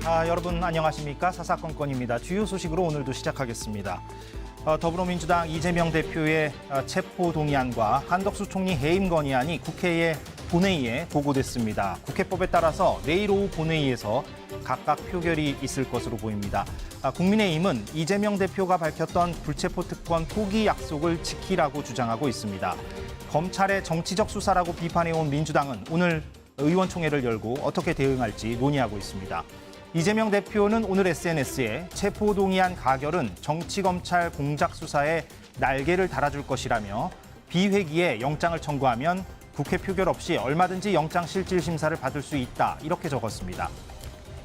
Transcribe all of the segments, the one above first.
여러분 안녕하십니까? 사사건건입니다. 주요 소식으로 오늘도 시작하겠습니다. 더불어민주당 이재명 대표의 체포동의안과 한덕수 총리 해임 건의안이 국회의 본회의에 보고됐습니다. 국회법에 따라서 내일 오후 본회의에서 각각 표결이 있을 것으로 보입니다. 국민의힘은 이재명 대표가 밝혔던 불체포 특권 포기 약속을 지키라고 주장하고 있습니다. 검찰의 정치적 수사라고 비판해온 민주당은 오늘 의원총회를 열고 어떻게 대응할지 논의하고 있습니다. 이재명 대표는 오늘 SNS에 체포동의안 가결은 정치검찰 공작수사에 날개를 달아줄 것이라며 비회기에 영장을 청구하면 국회 표결 없이 얼마든지 영장실질심사를 받을 수 있다 이렇게 적었습니다.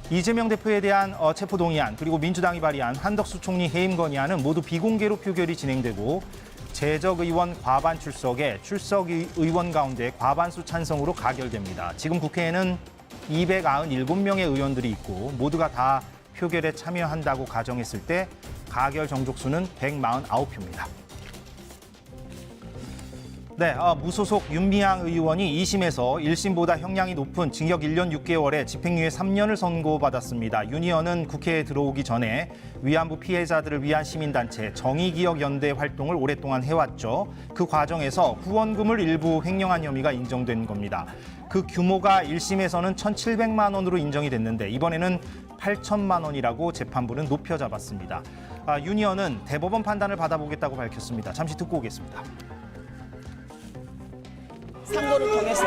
이재명 대표에 대한 체포동의안 그리고 민주당이 발의한 한덕수 총리 해임 건의안은 모두 비공개로 표결이 진행되고 재적의원 과반 출석에 출석의원 가운데 과반수 찬성으로 가결됩니다. 지금 국회에는 297명의 의원들이 있고 모두가 다 표결에 참여한다고 가정했을 때 가결 정족수는 149표입니다. 네, 무소속 윤미향 의원이 2심에서 1심보다 형량이 높은 징역 1년 6개월에 집행유예 3년을 선고받았습니다. 윤 의원은 국회에 들어오기 전에 위안부 피해자들을 위한 시민단체 정의기억연대 활동을 오랫동안 해왔죠. 그 과정에서 후원금을 일부 횡령한 혐의가 인정된 겁니다. 그 규모가 1심에서는 1,700만 원으로 인정이 됐는데 이번에는 8천만 원이라고 재판부는 높여 잡았습니다. 윤 의원은 대법원 판단을 받아보겠다고 밝혔습니다. 잠시 듣고 오겠습니다. 상고를 통해서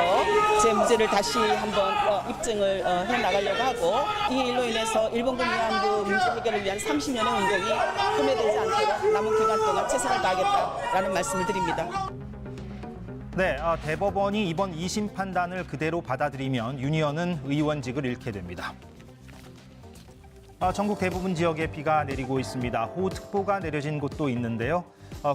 제 무죄를 다시 한번 입증을 해나가려고 하고 이 일로 인해서 일본군 위안부 문제 해결을 위한 30년의 운동이 소멸되지 않도록 남은 기간 동안 최선을 다하겠다라는 말씀을 드립니다. 네, 대법원이 이번 2심 판단을 그대로 받아들이면 윤 의원은 의원직을 잃게 됩니다. 전국 대부분 지역에 비가 내리고 있습니다. 호우특보가 내려진 곳도 있는데요.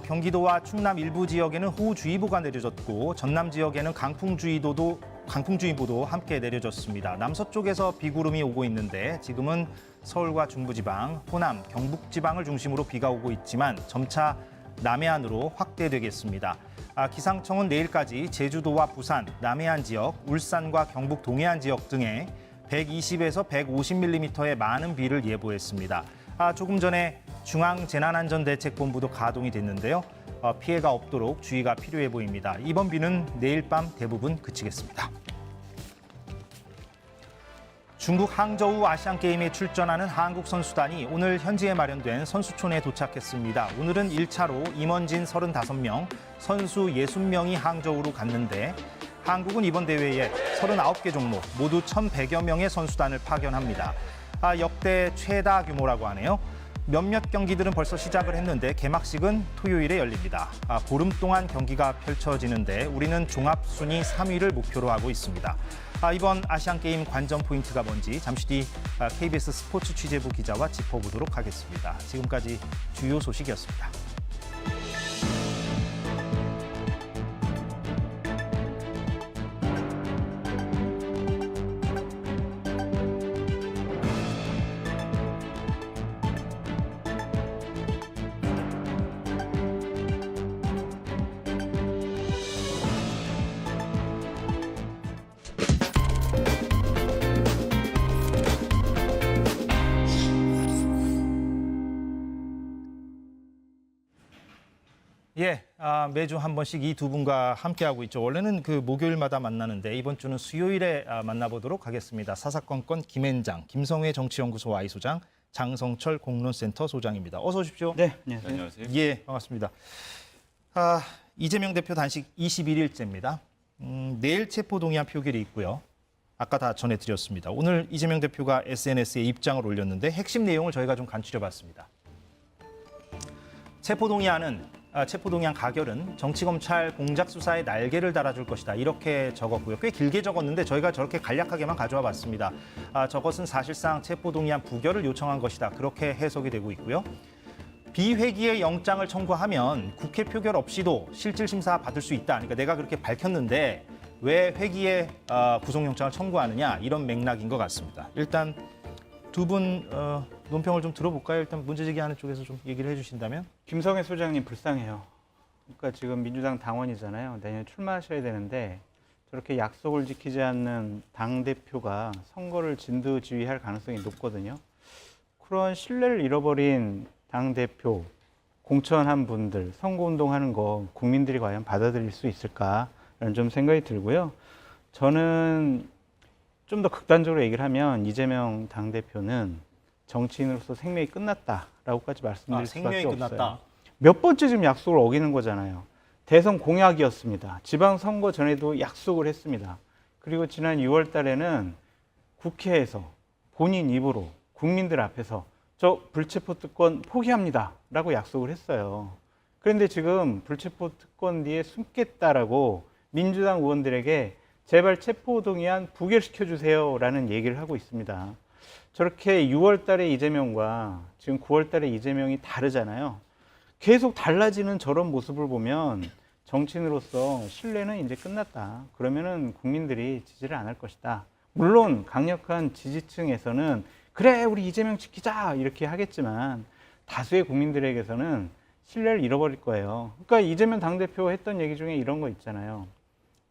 경기도와 충남 일부 지역에는 호우주의보가 내려졌고 전남 지역에는 강풍주의보도 함께 내려졌습니다. 남서쪽에서 비구름이 오고 있는데 지금은 서울과 중부지방, 호남, 경북지방을 중심으로 비가 오고 있지만 점차 남해안으로 확대되겠습니다. 기상청은 내일까지 제주도와 부산, 남해안 지역, 울산과 경북 동해안 지역 등에 120에서 150mm의 많은 비를 예보했습니다. 조금 전에 중앙재난안전대책본부도 가동이 됐는데요. 피해가 없도록 주의가 필요해 보입니다. 이번 비는 내일 밤 대부분 그치겠습니다. 중국 항저우 아시안게임에 출전하는 한국 선수단이 오늘 현지에 마련된 선수촌에 도착했습니다. 오늘은 1차로 임원진 35명, 선수 60명이 항저우로 갔는데 한국은 이번 대회에 39개 종목, 모두 1,100여 명의 선수단을 파견합니다. 역대 최다 규모라고 하네요. 몇몇 경기들은 벌써 시작을 했는데 개막식은 토요일에 열립니다. 보름 동안 경기가 펼쳐지는데 우리는 종합순위 3위를 목표로 하고 있습니다. 이번 아시안게임 관전 포인트가 뭔지 잠시 뒤 KBS 스포츠 취재부 기자와 짚어보도록 하겠습니다. 지금까지 주요 소식이었습니다. 예, 매주 한 번씩 이 두 분과 함께하고 있죠. 원래는 그 목요일마다 만나는데 이번 주는 수요일에 만나보도록 하겠습니다. 사사건건 김앤장, 김성회 정치연구소 I소장, 장성철 공론센터 소장입니다. 어서 오십시오. 네, 안녕하세요. 예, 반갑습니다. 이재명 대표 단식 21일째입니다. 내일 체포동의안 표결이 있고요. 아까 다 전해드렸습니다. 오늘 이재명 대표가 SNS에 입장을 올렸는데 핵심 내용을 저희가 좀 간추려봤습니다. 체포동의안 가결은 정치검찰 공작수사에 날개를 달아줄 것이다. 이렇게 적었고요. 꽤 길게 적었는데 저희가 저렇게 간략하게만 가져와 봤습니다. 저것은 사실상 체포동의안 부결을 요청한 것이다. 그렇게 해석이 되고 있고요. 비회기에 영장을 청구하면 국회 표결 없이도 실질심사 받을 수 있다. 그러니까 내가 그렇게 밝혔는데 왜 회기에 구속영장을 청구하느냐. 이런 맥락인 것 같습니다. 일단 두 분 논평을 좀 들어볼까요? 일단 문제제기하는 쪽에서 좀 얘기를 해주신다면. 김성회 소장님 불쌍해요. 그러니까 지금 민주당 당원이잖아요. 내년에 출마하셔야 되는데 저렇게 약속을 지키지 않는 당대표가 선거를 진두지휘할 가능성이 높거든요. 그런 신뢰를 잃어버린 당대표, 공천한 분들, 선거운동하는 거 국민들이 과연 받아들일 수 있을까라는 좀 생각이 들고요. 저는 좀 더 극단적으로 얘기를 하면 이재명 당대표는 정치인으로서 생명이 끝났다라고까지 말씀드릴 생명이 수밖에 끝났다. 없어요. 몇 번째 지금 약속을 어기는 거잖아요. 대선 공약이었습니다. 지방선거 전에도 약속을 했습니다. 그리고 지난 6월 달에는 국회에서 본인 입으로 국민들 앞에서 저 불체포 특권 포기합니다 라고 약속을 했어요. 그런데 지금 불체포 특권 뒤에 숨겠다라고 민주당 의원들에게 제발 체포동의안 부결시켜 주세요 라는 얘기를 하고 있습니다. 저렇게 6월 달에 이재명과 지금 9월 달에 이재명이 다르잖아요. 계속 달라지는 저런 모습을 보면 정치인으로서 신뢰는 이제 끝났다. 그러면은 국민들이 지지를 안 할 것이다. 물론 강력한 지지층에서는 그래 우리 이재명 지키자 이렇게 하겠지만 다수의 국민들에게서는 신뢰를 잃어버릴 거예요. 그러니까 이재명 당대표 했던 얘기 중에 이런 거 있잖아요.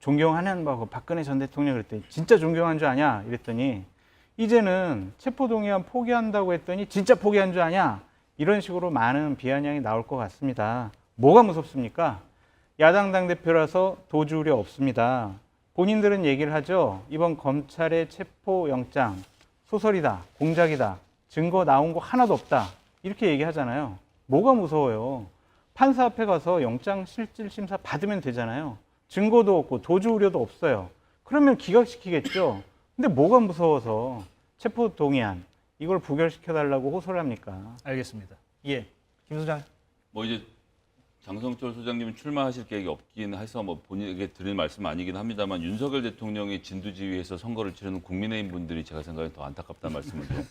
존경하는 바고 박근혜 전 대통령 그랬더니 진짜 존경한 줄 아냐 이랬더니 이제는 체포동의안 포기한다고 했더니 진짜 포기한 줄 아냐 이런 식으로 많은 비아냥이 나올 것 같습니다. 뭐가 무섭습니까? 야당 당대표라서 도주 우려 없습니다. 본인들은 얘기를 하죠. 이번 검찰의 체포영장 소설이다, 공작이다, 증거 나온 거 하나도 없다 이렇게 얘기하잖아요. 뭐가 무서워요? 판사 앞에 가서 영장 실질 심사 받으면 되잖아요. 증거도 없고 도주 우려도 없어요. 그러면 기각시키겠죠. 근데 뭐가 무서워서 체포동의안 이걸 부결시켜달라고 호소를 합니까? 알겠습니다. 예, 김 소장. 뭐 이제 장성철 소장님은 출마하실 계획이 없긴 해서 뭐 본인에게 드릴 말씀 아니긴 합니다만 윤석열 대통령이 진두지휘해서 선거를 치르는 국민의힘 분들이 제가 생각에 더 안타깝다는 말씀을 좀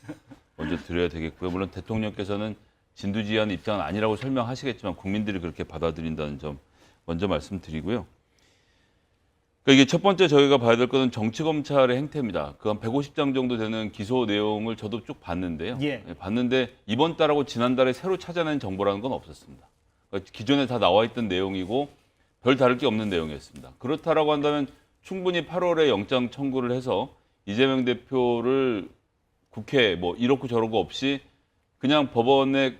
먼저 드려야 되겠고요. 물론 대통령께서는 진두지휘하는 입장은 아니라고 설명하시겠지만 국민들이 그렇게 받아들인다는 점 먼저 말씀드리고요. 그러니까 이게 첫 번째 저희가 봐야 될 것은 정치검찰의 행태입니다. 그 한 150장 정도 되는 기소 내용을 저도 쭉 봤는데요. 예. 봤는데 이번 달하고 지난달에 새로 찾아낸 정보라는 건 없었습니다. 그러니까 기존에 다 나와 있던 내용이고 별 다를 게 없는 내용이었습니다. 그렇다라고 한다면 충분히 8월에 영장 청구를 해서 이재명 대표를 국회 뭐 이렇고 저렇고 없이 그냥 법원에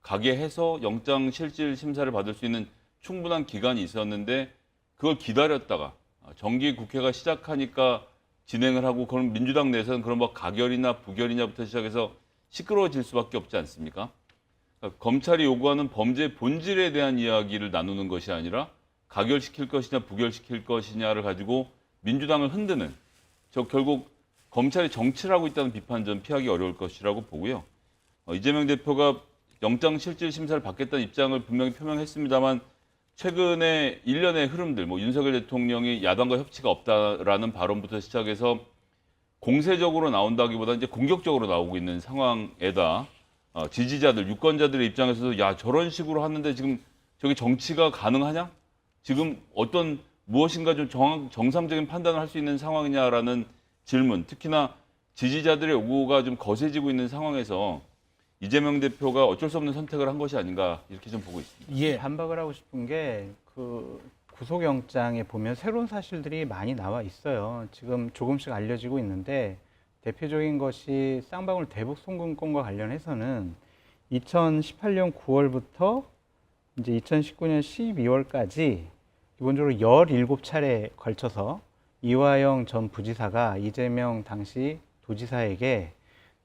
가게 해서 영장 실질 심사를 받을 수 있는 충분한 기간이 있었는데 그걸 기다렸다가 정기 국회가 시작하니까 진행을 하고 그럼 민주당 내에서는 그런 뭐 가결이나 부결이냐부터 시작해서 시끄러워질 수밖에 없지 않습니까? 그러니까 검찰이 요구하는 범죄의 본질에 대한 이야기를 나누는 것이 아니라 가결시킬 것이냐 부결시킬 것이냐를 가지고 민주당을 흔드는 저 결국 검찰이 정치를 하고 있다는 비판 좀 피하기 어려울 것이라고 보고요. 이재명 대표가 영장 실질 심사를 받겠다는 입장을 분명히 표명했습니다만 최근에 일련의 흐름들, 뭐 윤석열 대통령이 야당과 협치가 없다라는 발언부터 시작해서 공세적으로 나온다기보다 이제 공격적으로 나오고 있는 상황에다 지지자들, 유권자들의 입장에서도 야 저런 식으로 하는데 지금 저게 정치가 가능하냐? 지금 어떤 무엇인가 좀 정상적인 판단을 할 수 있는 상황이냐라는 질문, 특히나 지지자들의 요구가 좀 거세지고 있는 상황에서 이재명 대표가 어쩔 수 없는 선택을 한 것이 아닌가 이렇게 좀 보고 있습니다. 예. 반박을 하고 싶은 게 그 구속영장에 보면 새로운 사실들이 많이 나와 있어요. 지금 조금씩 알려지고 있는데 대표적인 것이 쌍방울 대북 송금건과 관련해서는 2018년 9월부터 이제 2019년 12월까지 기본적으로 17차례에 걸쳐서 이화영 전 부지사가 이재명 당시 도지사에게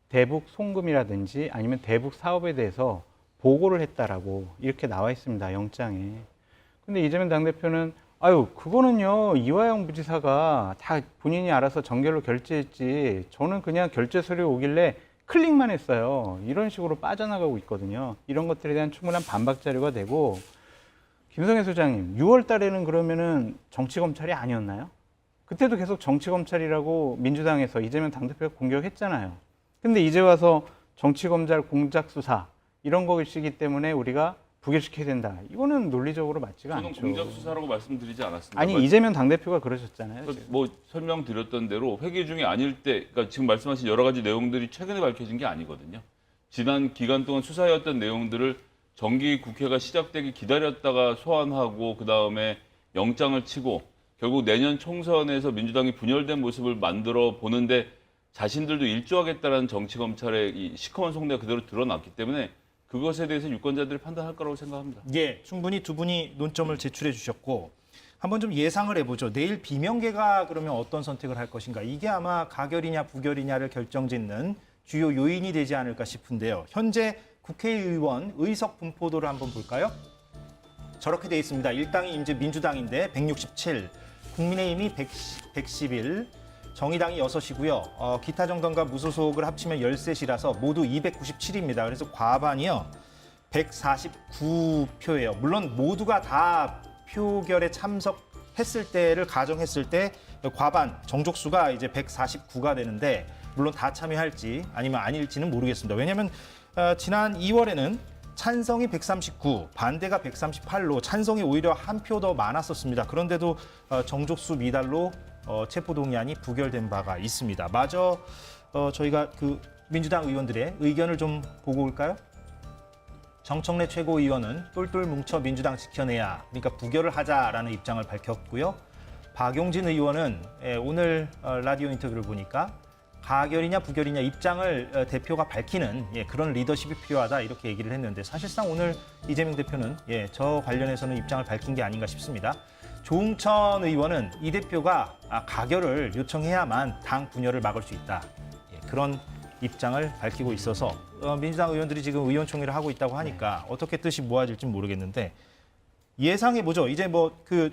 대북 송금이라든지 아니면 대북 사업에 대해서 보고를 했다라고 이렇게 나와 있습니다. 영장에. 근데 이재명 당대표는 아유 그거는요 이화영 부지사가 다 본인이 알아서 정결로 결제했지 저는 그냥 결제 서류 오길래 클릭만 했어요. 이런 식으로 빠져나가고 있거든요. 이런 것들에 대한 충분한 반박 자료가 되고 김성애 소장님 6월 달에는 그러면은 정치검찰이 아니었나요? 그때도 계속 정치검찰이라고 민주당에서 이재명 당대표가 공격했잖아요. 근데 이제 와서 정치검찰 공작수사 이런 것이기 때문에 우리가 부결시켜야 된다. 이거는 논리적으로 맞지가 저는 않죠. 공작 수사라고 말씀드리지 않았습니다. 아니 이재명 당대표가 그러셨잖아요. 지금. 뭐 설명드렸던 대로 회기 중에 아닐 때, 그러니까 지금 말씀하신 여러 가지 내용들이 최근에 밝혀진 게 아니거든요. 지난 기간 동안 수사해왔던 내용들을 정기 국회가 시작되기 기다렸다가 소환하고 그 다음에 영장을 치고 결국 내년 총선에서 민주당이 분열된 모습을 만들어 보는데 자신들도 일조하겠다는 정치 검찰의 이 시커먼 속내가 그대로 드러났기 때문에 그것에 대해서 유권자들이 판단할 거라고 생각합니다. 예, 충분히 두 분이 논점을 제출해 주셨고 한번 좀 예상을 해보죠. 내일 비명계가 그러면 어떤 선택을 할 것인가. 이게 아마 가결이냐 부결이냐를 결정짓는 주요 요인이 되지 않을까 싶은데요. 현재 국회의원 의석 분포도를 한번 볼까요? 저렇게 돼 있습니다. 일당이 이제 민주당인데 167, 국민의힘이 111, 정의당이 6이고요. 기타 정당과 무소속을 합치면 13이라서 모두 297입니다. 그래서 과반이요. 149표예요. 물론 모두가 다 표결에 참석했을 때를 가정했을 때 과반 정족수가 이제 149가 되는데 물론 다 참여할지 아니면 아닐지는 모르겠습니다. 왜냐하면 지난 2월에는 찬성이 139, 반대가 138로 찬성이 오히려 한 표 더 많았었습니다. 그런데도 정족수 미달로 체포동의안이 부결된 바가 있습니다. 마저 저희가 그 민주당 의원들의 의견을 좀 보고 올까요? 정청래 최고위원은 똘똘 뭉쳐 민주당 지켜내야, 그러니까 부결을 하자라는 입장을 밝혔고요. 박용진 의원은 오늘 라디오 인터뷰를 보니까 가결이냐 부결이냐 입장을 대표가 밝히는 그런 리더십이 필요하다 이렇게 얘기를 했는데 사실상 오늘 이재명 대표는 저 관련해서는 입장을 밝힌 게 아닌가 싶습니다. 조응천 의원은 이 대표가 가결을 요청해야만 당 분열을 막을 수 있다. 그런 입장을 밝히고 있어서 민주당 의원들이 지금 의원총회를 하고 있다고 하니까 어떻게 뜻이 모아질지 모르겠는데 예상해보죠. 이제 뭐 그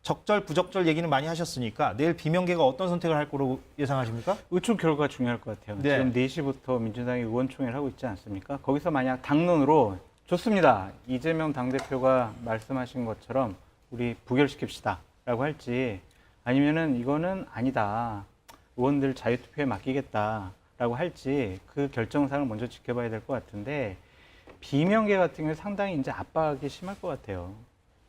적절 부적절 얘기는 많이 하셨으니까 내일 비명계가 어떤 선택을 할 거로 예상하십니까? 의총 결과가 중요할 것 같아요. 네. 지금 4시부터 민주당이 의원총회를 하고 있지 않습니까? 거기서 만약 당론으로 좋습니다. 이재명 당대표가 말씀하신 것처럼 우리 부결시킵시다 라고 할지 아니면은 이거는 아니다. 의원들 자유투표에 맡기겠다라고 할지 그 결정사항을 먼저 지켜봐야 될 것 같은데 비명계 같은 경우에 상당히 이제 압박이 심할 것 같아요.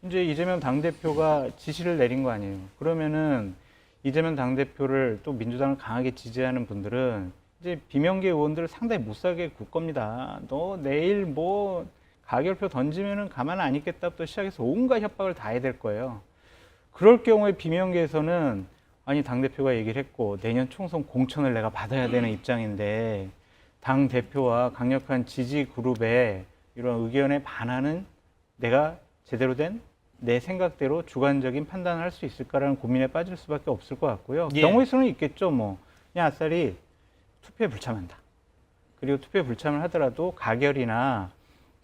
이제 이재명 당대표가 지시를 내린 거 아니에요. 그러면은 이재명 당대표를 또 민주당을 강하게 지지하는 분들은 이제 비명계 의원들을 상당히 못 살게 굴 겁니다. 너 내일 뭐 가결표 던지면은 가만 안 있겠다부터 시작해서 온갖 협박을 다 해야 될 거예요. 그럴 경우에 비명계에서는 아니 당대표가 얘기를 했고 내년 총선 공천을 내가 받아야 되는 입장인데 당대표와 강력한 지지 그룹의 이런 의견에 반하는 내가 제대로 된 내 생각대로 주관적인 판단을 할 수 있을까라는 고민에 빠질 수밖에 없을 것 같고요. 경우의 수는 있겠죠. 뭐 그냥 아싸리 투표에 불참한다. 그리고 투표에 불참을 하더라도 가결이나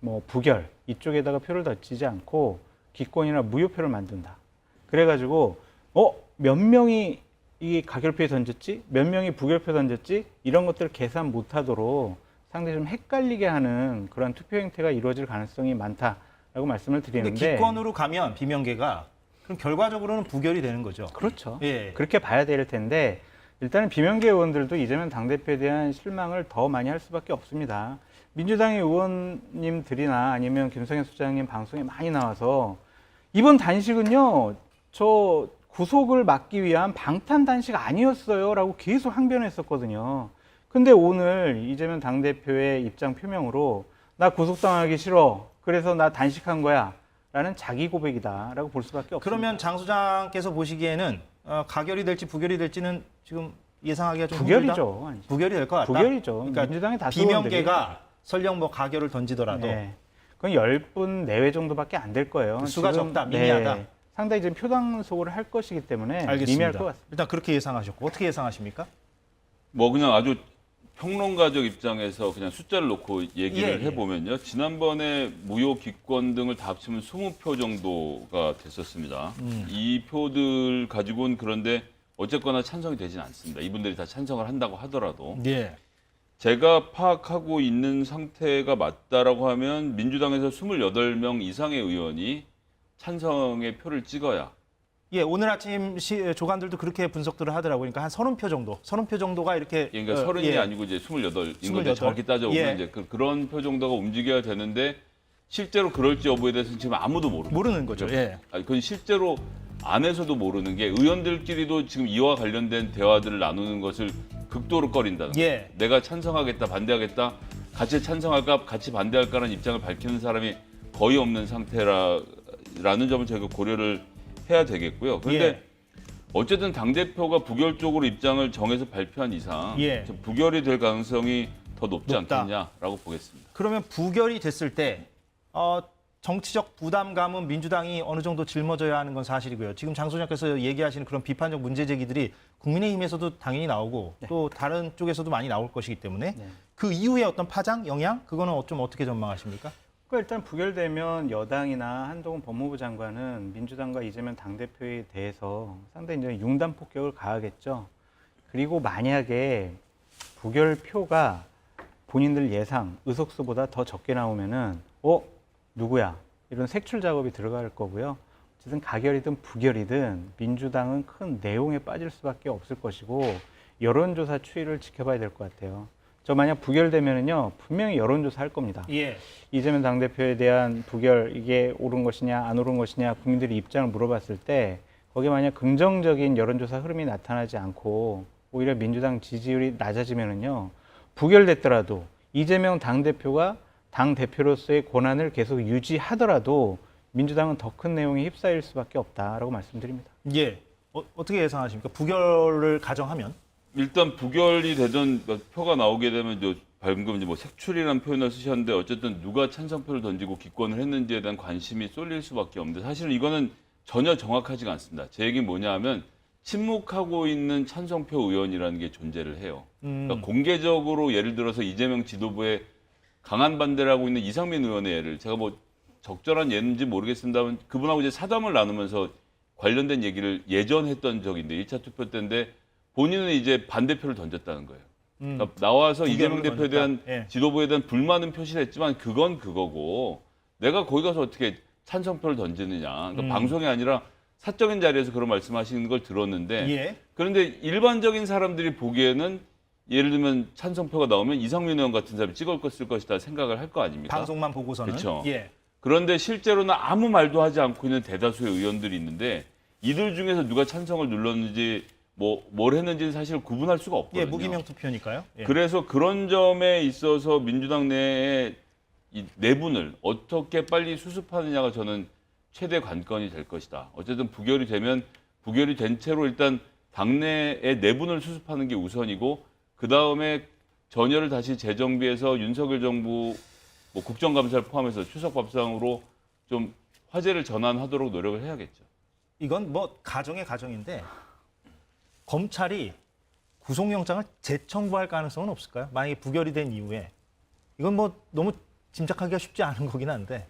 뭐 부결 이쪽에다가 표를 던지지 않고 기권이나 무효표를 만든다. 그래가지고 몇 명이 이 가결표에 던졌지? 몇 명이 부결표 던졌지? 이런 것들을 계산 못하도록 상당히 좀 헷갈리게 하는 그런 투표 행태가 이루어질 가능성이 많다라고 말씀을 드리는데 근데 기권으로 가면 비명계가 그럼 결과적으로는 부결이 되는 거죠. 그렇죠. 예. 그렇게 봐야 될 텐데 일단은 비명계 의원들도 이재명 당대표에 대한 실망을 더 많이 할 수밖에 없습니다. 민주당의 의원님들이나 아니면 김성현 소장님 방송에 많이 나와서 이번 단식은요, 저 구속을 막기 위한 방탄 단식 아니었어요 라고 계속 항변했었거든요. 근데 오늘 이재명 당대표의 입장 표명으로 나 구속당하기 싫어. 그래서 나 단식한 거야. 라는 자기 고백이다라고 볼 수밖에 없습니다. 그러면 장 소장께서 보시기에는 가결이 될지 부결이 될지는 지금 예상하기가 좀 부결이죠. 힘들다? 부결이 될 것 같다. 부결이죠. 그러니까 민주당의 다수 비명계가 설령 뭐 가결을 던지더라도 네. 그건 10분 내외 정도밖에 안 될 거예요. 그 수가 지금, 적다, 미미하다. 상당히 지금 표당 소구를 할 것이기 때문에 알겠습니다. 미미할 것 같습니다. 일단 그렇게 예상하셨고 어떻게 예상하십니까? 뭐 그냥 아주 평론가적 입장에서 그냥 숫자를 놓고 얘기를 예. 해보면요. 지난번에 무효 기권 등을 다 합치면 20표 정도가 됐었습니다. 이 표들 가지고는 그런데 어쨌거나 찬성이 되진 않습니다. 이분들이 다 찬성을 한다고 하더라도. 예. 제가 파악하고 있는 상태가 맞다라고 하면 민주당에서 28명 이상의 의원이 찬성의 표를 찍어야. 예, 오늘 아침 조간들도 그렇게 분석들을 하더라고요. 그러니까 한 30표 정도. 30표 정도가 이렇게 그러니까 30이 예. 아니고 이제 28인 28. 건데 정확히 따져보면 예. 이제 그런 표 정도가 움직여야 되는데 실제로 그럴지 여부에 대해서는 지금 아무도 모르는 거죠. 예. 그건 실제로 안에서도 모르는 게 의원들끼리도 지금 이와 관련된 대화들을 나누는 것을 극도로 꺼린다는 거예요. 예. 내가 찬성하겠다, 반대하겠다, 같이 찬성할까, 같이 반대할까라는 입장을 밝히는 사람이 거의 없는 상태라는 점을 저희가 고려를 해야 되겠고요. 그런데 예. 어쨌든 당대표가 부결 쪽으로 입장을 정해서 발표한 이상 예. 부결이 될 가능성이 더 높지 높다. 않겠냐라고 보겠습니다. 그러면 부결이 됐을 때 정치적 부담감은 민주당이 어느 정도 짊어져야 하는 건 사실이고요. 지금 장 소장께서 얘기하시는 그런 비판적 문제 제기들이 국민의힘에서도 당연히 나오고 또 다른 쪽에서도 많이 나올 것이기 때문에 그 이후에 어떤 파장, 영향 그거는 좀 어떻게 전망하십니까? 일단 부결되면 여당이나 한동훈 법무부 장관은 민주당과 이재명 당대표에 대해서 상당히 이제 융단 폭격을 가하겠죠. 그리고 만약에 부결표가 본인들 예상 의석수보다 더 적게 나오면은 누구야? 이런 색출 작업이 들어갈 거고요. 어쨌든 가결이든 부결이든 민주당은 큰 내용에 빠질 수밖에 없을 것이고 여론조사 추이를 지켜봐야 될 것 같아요. 저 만약 부결되면은요 분명히 여론조사 할 겁니다. 예. 이재명 당대표에 대한 부결 이게 옳은 것이냐 안 옳은 것이냐 국민들이 입장을 물어봤을 때 거기에 만약 긍정적인 여론조사 흐름이 나타나지 않고 오히려 민주당 지지율이 낮아지면은요 부결됐더라도 이재명 당대표가 당대표로서의 권한을 계속 유지하더라도 민주당은 더 큰 내용에 휩싸일 수밖에 없다라고 말씀드립니다. 예. 어떻게 예상하십니까? 부결을 가정하면? 일단 부결이 되던 표가 나오게 되면 방금 이제 뭐 색출이라는 표현을 쓰셨는데 어쨌든 누가 찬성표를 던지고 기권을 했는지에 대한 관심이 쏠릴 수밖에 없는데 사실은 이거는 전혀 정확하지가 않습니다. 제 얘기는 뭐냐 하면 침묵하고 있는 찬성표 의원이라는 게 존재를 해요. 그러니까 공개적으로 예를 들어서 이재명 지도부에 강한 반대를 하고 있는 이상민 의원의 예를 제가 뭐 적절한 예인지 모르겠습니다만 그분하고 이제 사담을 나누면서 관련된 얘기를 예전 했던 적인데 1차 투표 때인데 본인은 이제 반대표를 던졌다는 거예요. 그러니까 나와서 이재명 대표에 대한 예. 지도부에 대한 불만은 표시를 했지만 그건 그거고 내가 거기 가서 어떻게 찬성표를 던지느냐. 그러니까 방송이 아니라 사적인 자리에서 그런 말씀하시는 걸 들었는데 예. 그런데 일반적인 사람들이 보기에는 예를 들면 찬성표가 나오면 이상민 의원 같은 사람이 찍을 것이다 생각을 할 거 아닙니까? 방송만 보고서는. 그렇죠. 예. 그런데 실제로는 아무 말도 하지 않고 있는 대다수의 의원들이 있는데 이들 중에서 누가 찬성을 눌렀는지 뭘 했는지는 사실 구분할 수가 없거든요. 예, 무기명 투표니까요. 예. 그래서 그런 점에 있어서 민주당 내에 이 내분을 어떻게 빨리 수습하느냐가 저는 최대 관건이 될 것이다. 어쨌든 부결이 되면 부결이 된 채로 일단 당내의 내분을 수습하는 게 우선이고 그 다음에 전열을 다시 재정비해서 윤석열 정부 국정감사를 포함해서 추석 밥상으로 좀 화제를 전환하도록 노력을 해야겠죠. 이건 뭐 가정의 가정인데 검찰이 구속영장을 재청구할 가능성은 없을까요? 만약에 부결이 된 이후에 이건 뭐 너무 짐작하기가 쉽지 않은 거긴 한데.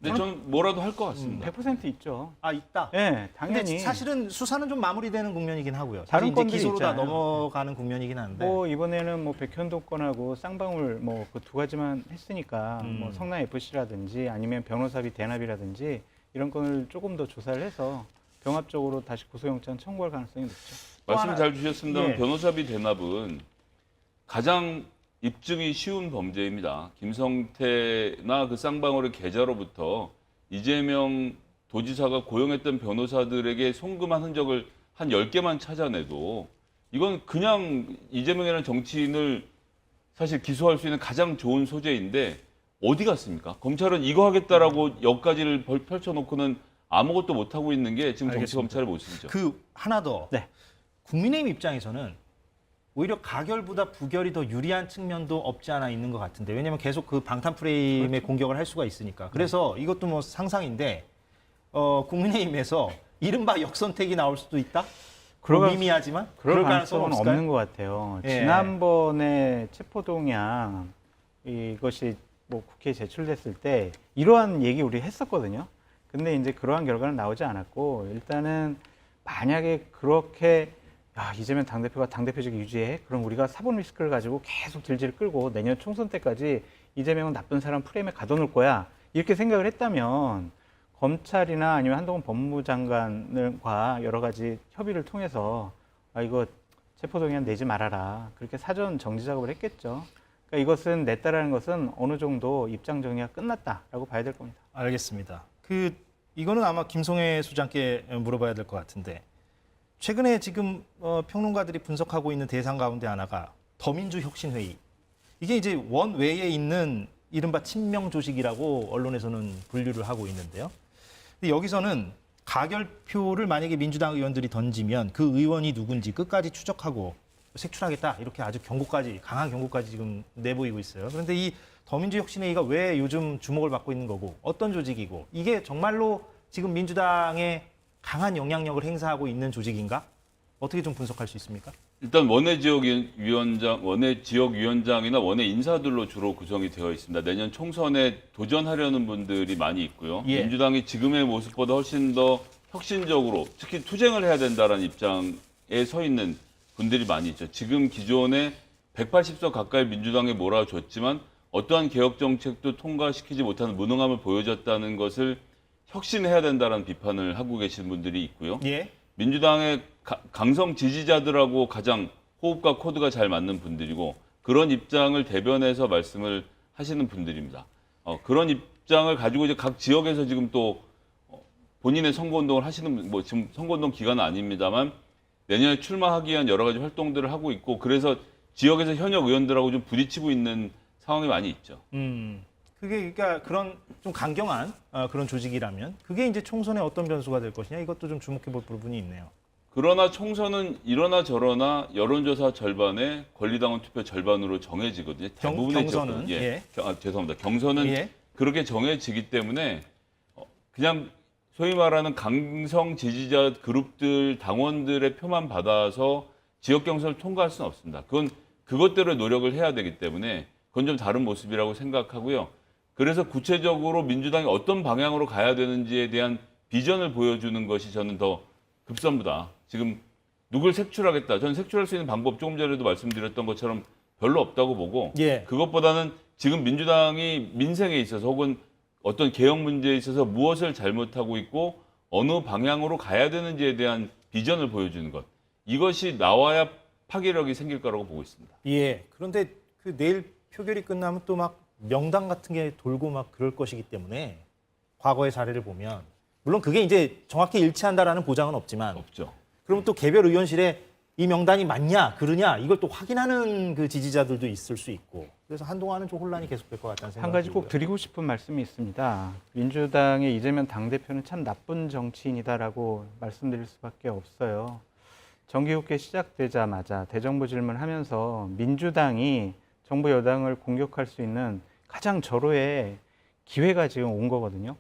근데 저는 뭐라도 할 것 같습니다. 100% 있죠. 아, 있다. 네, 근데 당연히. 사실은 수사는 좀 마무리되는 국면이긴 하고요. 다른 사실 이제 건들이 기소로 다 있잖아요. 넘어가는 국면이긴 한데. 뭐 이번에는 뭐 백현동 건하고 쌍방울 뭐 그 두 가지만 했으니까 뭐 성남 FC라든지 아니면 변호사비 대납이라든지 이런 건을 조금 더 조사를 해서 병합적으로 다시 구속영장 청구할 가능성이 높죠. 말씀 잘 주셨습니다만 예. 변호사비 대납은 가장 입증이 쉬운 범죄입니다. 김성태나 그 쌍방울의 계좌로부터 이재명 도지사가 고용했던 변호사들에게 송금한 흔적을 한 10개만 찾아내도 이건 그냥 이재명이라는 정치인을 사실 기소할 수 있는 가장 좋은 소재인데 어디 갔습니까? 검찰은 이거 하겠다라고 여기까지를 펼쳐놓고는 아무것도 못하고 있는 게 지금 알겠습니다. 정치검찰의 모습이죠. 그 하나 더. 네. 국민의힘 입장에서는 오히려 가결보다 부결이 더 유리한 측면도 없지 않아 있는 것 같은데 왜냐하면 계속 그 방탄 프레임의 그렇죠. 공격을 할 수가 있으니까 그래서 이것도 뭐 상상인데 국민의힘에서 이른바 역선택이 나올 수도 있다. 그럴 미미하지만 그럴 가능성은 가능성은 없는 것 같아요. 예. 지난번에 체포동의안 이것이 뭐 국회에 제출됐을 때 이러한 얘기 우리 했었거든요. 근데 이제 그러한 결과는 나오지 않았고 일단은 만약에 그렇게 이재명 당대표가 당대표직 유지해? 그럼 우리가 사법 리스크를 가지고 계속 질질 끌고 내년 총선 때까지 이재명은 나쁜 사람 프레임에 가둬놓을 거야. 이렇게 생각을 했다면 검찰이나 아니면 한동훈 법무부 장관과 여러 가지 협의를 통해서 이거 체포동의안 내지 말아라. 그렇게 사전 정지 작업을 했겠죠. 그러니까 이것은 냈다라는 것은 어느 정도 입장 정리가 끝났다라고 봐야 될 겁니다. 알겠습니다. 이거는 아마 김성애 소장께 물어봐야 될 것 같은데 최근에 지금 평론가들이 분석하고 있는 대상 가운데 하나가 더민주혁신회의. 이게 이제 원외에 있는 이른바 친명 조직이라고 언론에서는 분류를 하고 있는데요. 근데 여기서는 가결표를 만약에 민주당 의원들이 던지면 그 의원이 누군지 끝까지 추적하고 색출하겠다 이렇게 아주 경고까지 강한 경고까지 지금 내보이고 있어요. 그런데 이 더민주혁신회의가 왜 요즘 주목을 받고 있는 거고 어떤 조직이고 이게 정말로 지금 민주당에 강한 영향력을 행사하고 있는 조직인가? 어떻게 좀 분석할 수 있습니까? 일단 원외 지역위원장이나 원외 인사들로 주로 구성이 되어 있습니다. 내년 총선에 도전하려는 분들이 많이 있고요. 예. 민주당이 지금의 모습보다 훨씬 더 혁신적으로 특히 투쟁을 해야 된다는 입장에 서 있는 분들이 많이 있죠. 지금 기존에 180석 가까이 민주당에 몰아줬지만 어떠한 개혁 정책도 통과시키지 못하는 무능함을 보여줬다는 것을 혁신해야 된다는 비판을 하고 계신 분들이 있고요. 예. 민주당의 강성 지지자들하고 가장 호흡과 코드가 잘 맞는 분들이고 그런 입장을 대변해서 말씀을 하시는 분들입니다. 그런 입장을 가지고 이제 각 지역에서 지금 또 본인의 선거운동을 하시는 뭐 지금 선거운동 기간은 아닙니다만 내년에 출마하기 위한 여러 가지 활동들을 하고 있고 그래서 지역에서 현역 의원들하고 좀 부딪히고 있는 상황이 많이 있죠. 그게 그러니까 그런 좀 강경한 그런 조직이라면 그게 이제 총선에 어떤 변수가 될 것이냐 이것도 좀 주목해 볼 부분이 있네요. 그러나 총선은 이러나 저러나 여론조사 절반에 권리당원 투표 절반으로 정해지거든요. 대부분의 경선은 지역들은. 죄송합니다. 경선은 예. 그렇게 정해지기 때문에 그냥 소위 말하는 강성 지지자 그룹들 당원들의 표만 받아서 지역 경선을 통과할 수는 없습니다. 그건 그것대로 노력을 해야 되기 때문에 그건 좀 다른 모습이라고 생각하고요. 그래서 구체적으로 민주당이 어떤 방향으로 가야 되는지에 대한 비전을 보여주는 것이 저는 더 급선무다. 지금 누굴 색출하겠다. 저는 색출할 수 있는 방법 조금 전에도 말씀드렸던 것처럼 별로 없다고 보고 예. 그것보다는 지금 민주당이 민생에 있어서 혹은 어떤 개혁 문제에 있어서 무엇을 잘못하고 있고 어느 방향으로 가야 되는지에 대한 비전을 보여주는 것. 이것이 나와야 파괴력이 생길 거라고 보고 있습니다. 예. 그런데 그 내일 표결이 끝나면 또 막 명단 같은 게 돌고 막 그럴 것이기 때문에 과거의 사례를 보면 물론 그게 이제 정확히 일치한다라는 보장은 없지만 없죠. 그러면 또 개별 의원실에 이 명단이 맞냐 그러냐 이걸 또 확인하는 그 지지자들도 있을 수 있고 그래서 한동안은 좀 혼란이 계속될 것 같다는 생각이 한 가지 꼭 들고요. 드리고 싶은 말씀이 있습니다. 민주당의 이재명 당대표는 참 나쁜 정치인이다라고 말씀드릴 수밖에 없어요. 정기국회 시작되자마자 대정부 질문하면서 민주당이 정부 여당을 공격할 수 있는 가장 절호의 기회가 지금 온 거거든요.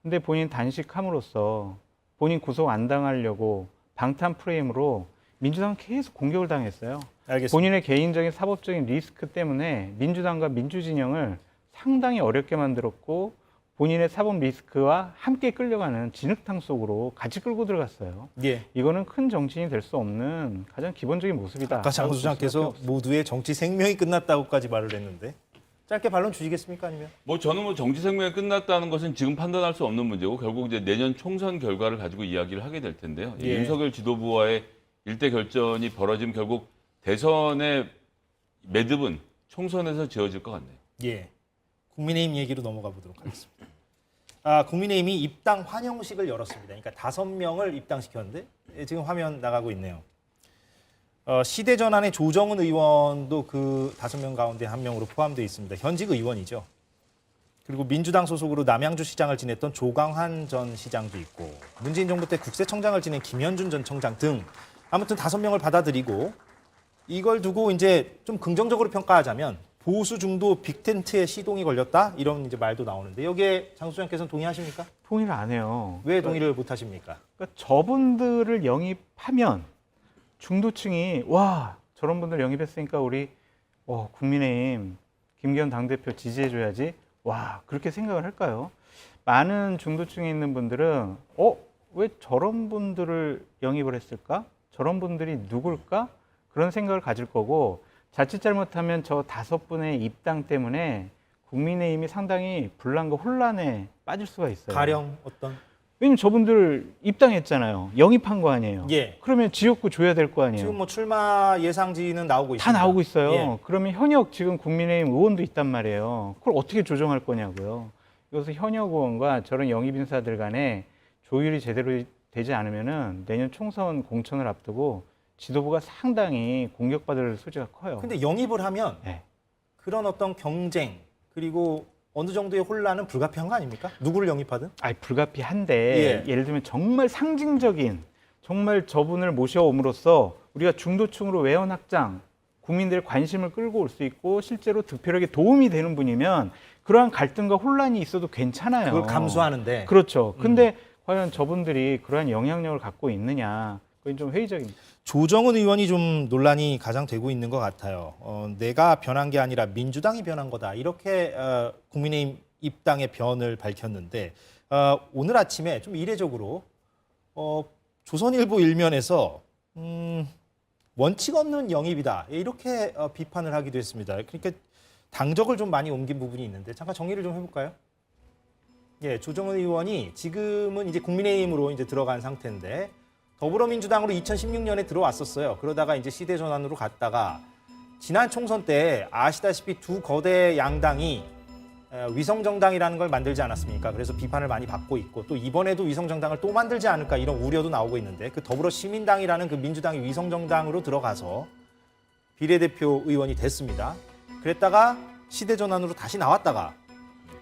근데 본인 단식함으로써 본인 구속 안 당하려고 방탄 프레임으로 민주당은 계속 공격을 당했어요. 알겠습니다. 본인의 개인적인 사법적인 리스크 때문에 민주당과 민주진영을 상당히 어렵게 만들었고 본인의 사법 리스크와 함께 끌려가는 진흙탕 속으로 같이 끌고 들어갔어요. 예. 이거는 큰 정치인이 될 수 없는 가장 기본적인 모습이다. 아까 장 소장께서 모두의 정치 생명이 끝났다고까지 말을 했는데 짧게 반론 주시겠습니까 아니면? 뭐 저는 뭐 정치 생명이 끝났다는 것은 지금 판단할 수 없는 문제고 결국 이제 내년 총선 결과를 가지고 이야기를 하게 될 텐데요. 예. 윤석열 지도부와의 일대 결전이 벌어지면 결국 대선의 매듭은 총선에서 지어질 것 같네요. 예. 국민의힘 얘기로 넘어가 보도록 하겠습니다. 국민의힘이 입당 환영식을 열었습니다. 그러니까 5명을 입당시켰는데 지금 화면 나가고 있네요. 시대전환의 조정은 의원도 그 5명 가운데 1명으로 포함되어 있습니다. 현직 의원이죠. 그리고 민주당 소속으로 남양주 시장을 지냈던 조광환 전 시장도 있고 문재인 정부 때 국세청장을 지낸 김현준 전 청장 등 아무튼 5명을 받아들이고 이걸 두고 이제 좀 긍정적으로 평가하자면 보수 중도 빅텐트에 시동이 걸렸다 이런 이제 말도 나오는데 여기에 장 소장께서는 동의하십니까? 동의를 안 해요. 왜 동의를 못 하십니까? 그러니까 저분들을 영입하면 중도층이 와 저런 분들 영입했으니까 우리 국민의힘 김기현 당대표 지지해줘야지 와 그렇게 생각을 할까요? 많은 중도층에 있는 분들은 왜 저런 분들을 영입을 했을까? 저런 분들이 누굴까? 그런 생각을 가질 거고 자칫 잘못하면 저 5분의 입당 때문에 국민의힘이 상당히 분란과 혼란에 빠질 수가 있어요. 가령 어떤? 왜냐면 저분들 입당했잖아요. 영입한 거 아니에요. 예. 그러면 지역구 줘야 될 거 아니에요. 지금 뭐 출마 예상지는 나오고 있습니다. 다 나오고 있어요. 예. 그러면 현역 지금 국민의힘 의원도 있단 말이에요. 그걸 어떻게 조정할 거냐고요. 그래서 현역 의원과 저런 영입 인사들 간에 조율이 제대로 되지 않으면은 내년 총선 공천을 앞두고 지도부가 상당히 공격받을 소지가 커요. 근데 영입을 하면 네. 그런 어떤 경쟁 그리고 어느 정도의 혼란은 불가피한 거 아닙니까? 누구를 영입하든? 아니, 불가피한데 예. 예를 들면 정말 상징적인 정말 저분을 모셔옴으로써 우리가 중도층으로 외연 확장, 국민들의 관심을 끌고 올 수 있고 실제로 득표력에 도움이 되는 분이면 그러한 갈등과 혼란이 있어도 괜찮아요. 그걸 감수하는데. 그렇죠. 근데 과연 저분들이 그러한 영향력을 갖고 있느냐, 그건 좀 회의적입니다. 조정은 의원이 좀 논란이 가장 되고 있는 것 같아요. 내가 변한 게 아니라 민주당이 변한 거다. 이렇게 국민의힘 입당의 변을 밝혔는데 오늘 아침에 좀 이례적으로 조선일보 일면에서 원칙 없는 영입이다. 이렇게 비판을 하기도 했습니다. 그러니까 당적을 좀 많이 옮긴 부분이 있는데 잠깐 정리를 좀 해볼까요? 예, 조정은 의원이 지금은 이제 국민의힘으로 이제 들어간 상태인데 더불어민주당으로 2016년에 들어왔었어요. 그러다가 이제 시대 전환으로 갔다가 지난 총선 때 아시다시피 두 거대 양당이 위성정당이라는 걸 만들지 않았습니까? 그래서 비판을 많이 받고 있고 또 이번에도 위성정당을 또 만들지 않을까 이런 우려도 나오고 있는데 그 더불어시민당이라는 그 민주당이 위성정당으로 들어가서 비례대표 의원이 됐습니다. 그랬다가 시대 전환으로 다시 나왔다가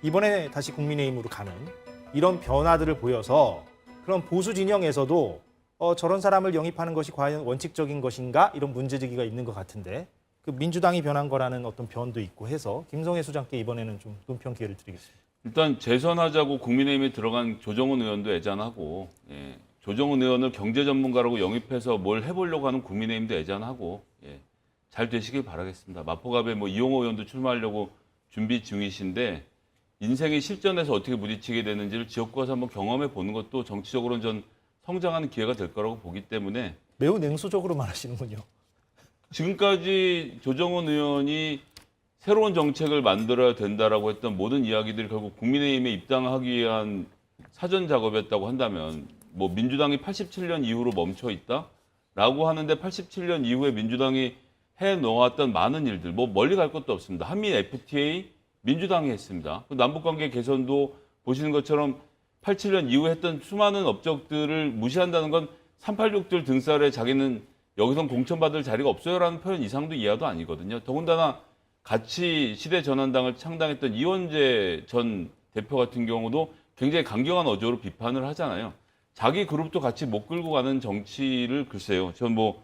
이번에 다시 국민의힘으로 가는 이런 변화들을 보여서 그런 보수 진영에서도 저런 사람을 영입하는 것이 과연 원칙적인 것인가 이런 문제제기가 있는 것 같은데 그 민주당이 변한 거라는 어떤 변도 있고 해서 김성애 소장께 이번에는 좀 논평 기회를 드리겠습니다. 일단 재선하자고 국민의힘에 들어간 조정은 의원도 애잔하고 예, 조정은 의원을 경제 전문가라고 영입해서 뭘 해보려고 하는 국민의힘도 애잔하고 예, 잘 되시길 바라겠습니다. 마포갑에 뭐 이용호 의원도 출마하려고 준비 중이신데 인생의 실전에서 어떻게 부딪히게 되는지를 지역구 가서 한번 경험해 보는 것도 정치적으로는 전 성장하는 기회가 될 거라고 보기 때문에 매우 냉소적으로 말하시는군요. 지금까지 조정은 의원이 새로운 정책을 만들어야 된다라고 했던 모든 이야기들이 결국 국민의힘에 입당하기 위한 사전 작업이었다고 한다면 뭐 민주당이 87년 이후로 멈춰 있다라고 하는데 87년 이후에 민주당이 해놓았던 많은 일들 뭐 멀리 갈 것도 없습니다. 한미 FTA 민주당이 했습니다. 남북관계 개선도 보시는 것처럼 87년 이후에 했던 수많은 업적들을 무시한다는 건 386들 등살에 자기는 여기선 공천받을 자리가 없어요라는 표현 이상도 이하도 아니거든요. 더군다나 같이 시대전환당을 창당했던 이원재 전 대표 같은 경우도 굉장히 강경한 어조로 비판을 하잖아요. 자기 그룹도 같이 못 끌고 가는 정치를 글쎄요. 전 뭐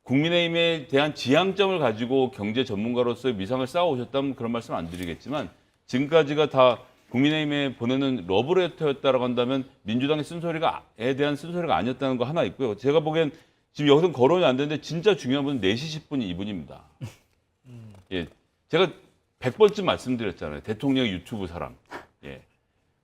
국민의힘에 대한 지향점을 가지고 경제 전문가로서의 위상을 쌓아오셨다면 그런 말씀 안 드리겠지만 지금까지가 다 국민의힘에 보내는 러브레터였다라고 한다면 민주당의 쓴소리에 대한 쓴소리가 아니었다는 거 하나 있고요. 제가 보기엔 지금 여기서 거론이 안 되는데 진짜 중요한 분은 4시 10분이 이분입니다. 예, 제가 100번쯤 말씀드렸잖아요. 대통령 유튜브 사람. 예.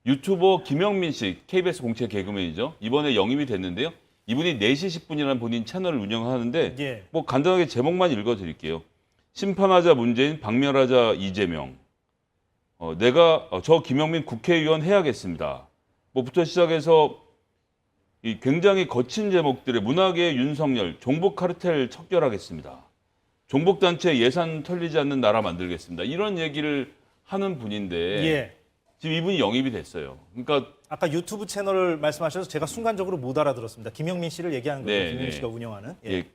유튜버 김영민 씨, KBS 공채 개그맨이죠. 이번에 영입이 됐는데요. 이분이 4시 10분이라는 본인 채널을 운영하는데 예. 뭐 간단하게 제목만 읽어드릴게요. 심판하자 문재인, 박멸하자 이재명. 내가 저 김영민 국회의원 해야겠습니다. 뭐부터 시작해서 이 굉장히 거친 제목들의 문학의 윤석열, 종북 카르텔 척결하겠습니다. 종북단체 예산 털리지 않는 나라 만들겠습니다. 이런 얘기를 하는 분인데 예. 지금 이분이 영입이 됐어요. 그러니까 아까 유튜브 채널을 말씀하셔서 제가 순간적으로 못 알아들었습니다. 김영민 씨를 얘기하는 거예요. 네, 김영민 네. 씨가 운영하는. 예. 예,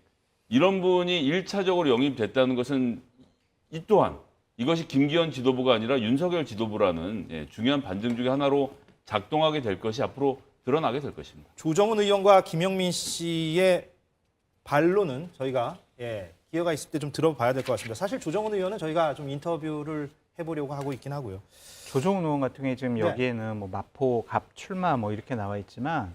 이런 분이 1차적으로 영입됐다는 것은 이 또한 이것이 김기현 지도부가 아니라 윤석열 지도부라는 예, 중요한 반증 중에 하나로 작동하게 될 것이 앞으로 드러나게 될 것입니다. 조정은 의원과 김영민 씨의 반론은 저희가 기회가 있을 때 좀 들어봐야 될 것 같습니다. 사실 조정은 의원은 저희가 좀 인터뷰를 해보려고 하고 있긴 하고요. 조정은 의원 같은 경우에 지금 네. 여기에는 뭐 마포 갑 출마 뭐 이렇게 나와 있지만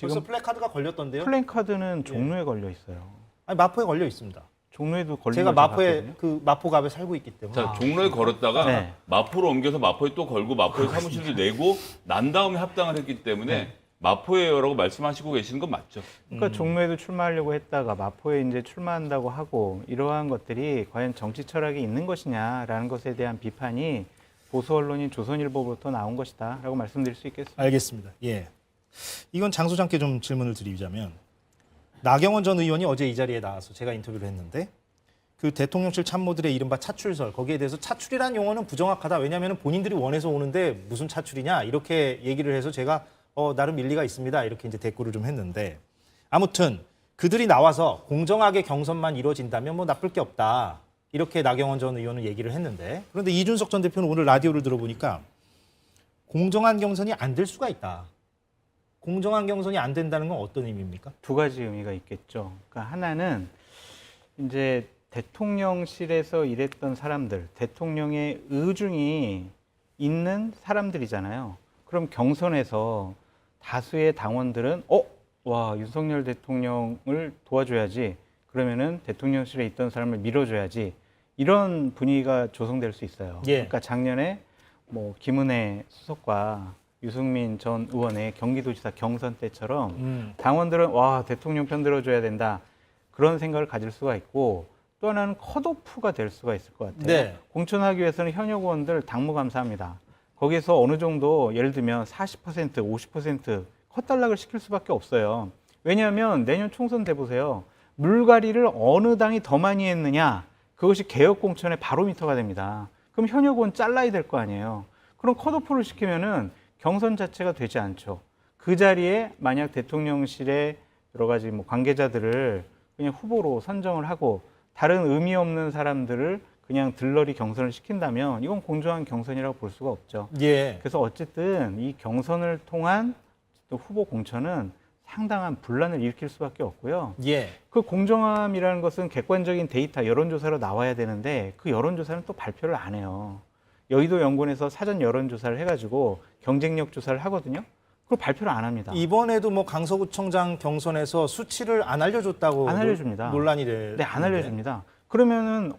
벌써 지금 플래카드가 걸렸던데요. 플랜카드는 종로에 걸려 있어요. 아니, 마포에 걸려 있습니다. 종로에도 걸린 제가 걸 마포에 봤거든요. 그 마포갑에 살고 있기 때문에. 자, 종로에 걸었다가 네. 마포로 옮겨서 마포에 또 걸고 마포에 사무실도 내고 난 다음에 합당을 했기 때문에 마포에요라고 말씀하시고 계시는 건 맞죠. 그러니까 종로에도 출마하려고 했다가 마포에 이제 출마한다고 하고 이러한 것들이 과연 정치 철학이 있는 것이냐라는 것에 대한 비판이 보수 언론인 조선일보부터 나온 것이다라고 말씀드릴 수 있겠습니다. 알겠습니다. 예. 이건 장 소장께 좀 질문을 드리자면 나경원 전 의원이 어제 이 자리에 나와서 제가 인터뷰를 했는데 그 대통령실 참모들의 이른바 차출설 거기에 대해서 차출이라는 용어는 부정확하다. 왜냐하면 본인들이 원해서 오는데 무슨 차출이냐 이렇게 얘기를 해서 제가 나름 일리가 있습니다. 이렇게 이제 대꾸를 좀 했는데 아무튼 그들이 나와서 공정하게 경선만 이루어진다면 뭐 나쁠 게 없다. 이렇게 나경원 전 의원은 얘기를 했는데 그런데 이준석 전 대표는 오늘 라디오를 들어보니까 공정한 경선이 안 될 수가 있다. 공정한 경선이 안 된다는 건 어떤 의미입니까? 두 가지 의미가 있겠죠. 그러니까 하나는 이제 대통령실에서 일했던 사람들, 대통령의 의중이 있는 사람들이잖아요. 그럼 경선에서 다수의 당원들은 와, 윤석열 대통령을 도와줘야지. 그러면은 대통령실에 있던 사람을 밀어줘야지. 이런 분위기가 조성될 수 있어요. 예. 그러니까 작년에 뭐 김은혜 수석과 유승민 전 의원의 경기도지사 경선 때처럼 당원들은 와, 대통령 편 들어줘야 된다. 그런 생각을 가질 수가 있고 또 하나는 컷오프가 될 수가 있을 것 같아요. 네. 공천하기 위해서는 현역 의원들 당무 감사합니다. 거기서 어느 정도 예를 들면 40%, 50% 컷달락을 시킬 수밖에 없어요. 왜냐하면 내년 총선 돼 보세요. 물갈이를 어느 당이 더 많이 했느냐 그것이 개혁 공천의 바로미터가 됩니다. 그럼 현역 의원 잘라야 될 거 아니에요. 그럼 컷오프를 시키면은 경선 자체가 되지 않죠. 그 자리에 만약 대통령실의 여러 가지 뭐 관계자들을 그냥 후보로 선정을 하고 다른 의미 없는 사람들을 그냥 들러리 경선을 시킨다면 이건 공정한 경선이라고 볼 수가 없죠. 예. 그래서 어쨌든 이 경선을 통한 또 후보 공천은 상당한 분란을 일으킬 수밖에 없고요. 예. 그 공정함이라는 것은 객관적인 데이터, 여론조사로 나와야 되는데 그 여론조사는 또 발표를 안 해요. 여의도 연구원에서 사전 여론조사를 해가지고 경쟁력 조사를 하거든요. 그걸 발표를 안 합니다. 이번에도 뭐 강서구청장 경선에서 수치를 안 알려줬다고 안 알려줍니다. 논란이 돼. 네, 안 알려줍니다. 그러면은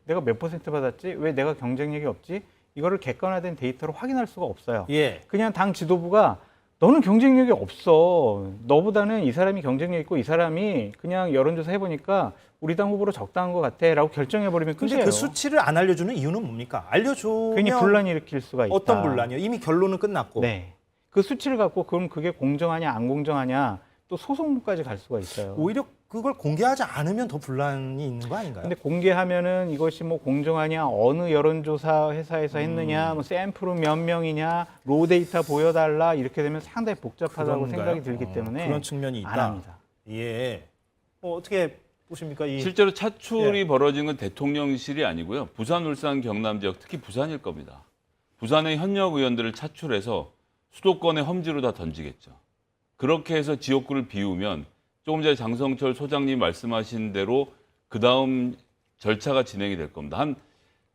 내가 몇 퍼센트 받았지? 왜 내가 경쟁력이 없지? 이거를 객관화된 데이터로 확인할 수가 없어요. 예. 그냥 당 지도부가 너는 경쟁력이 없어. 너보다는 이 사람이 경쟁력 있고 이 사람이 그냥 여론조사 해보니까 우리 당 후보로 적당한 것 같아 라고 결정해버리면 근데 끝이에요. 그 수치를 안 알려주는 이유는 뭡니까? 알려주면 괜히 분란이 일으킬 수가 있다. 어떤 분란이요? 이미 결론은 끝났고. 네. 그 수치를 갖고 그럼 그게 공정하냐 안 공정하냐 또 소송까지 갈 수가 있어요. 오히려 그걸 공개하지 않으면 더 분란이 있는 거 아닌가요? 근데 공개하면은 이것이 뭐 공정하냐, 어느 여론조사 회사에서 했느냐, 뭐 샘플은 몇 명이냐, 로 데이터 보여달라 이렇게 되면 상당히 복잡하다고 그런가요? 생각이 들기 때문에 그런 측면이 있다. 안 합니다. 예. 어떻게 보십니까? 실제로 차출이 예. 벌어진 건 대통령실이 아니고요. 부산, 울산, 경남 지역, 특히 부산일 겁니다. 부산의 현역 의원들을 차출해서 수도권의 험지로 다 던지겠죠. 그렇게 해서 지역구를 비우면 조금 전에 장성철 소장님 말씀하신 대로 그다음 절차가 진행이 될 겁니다.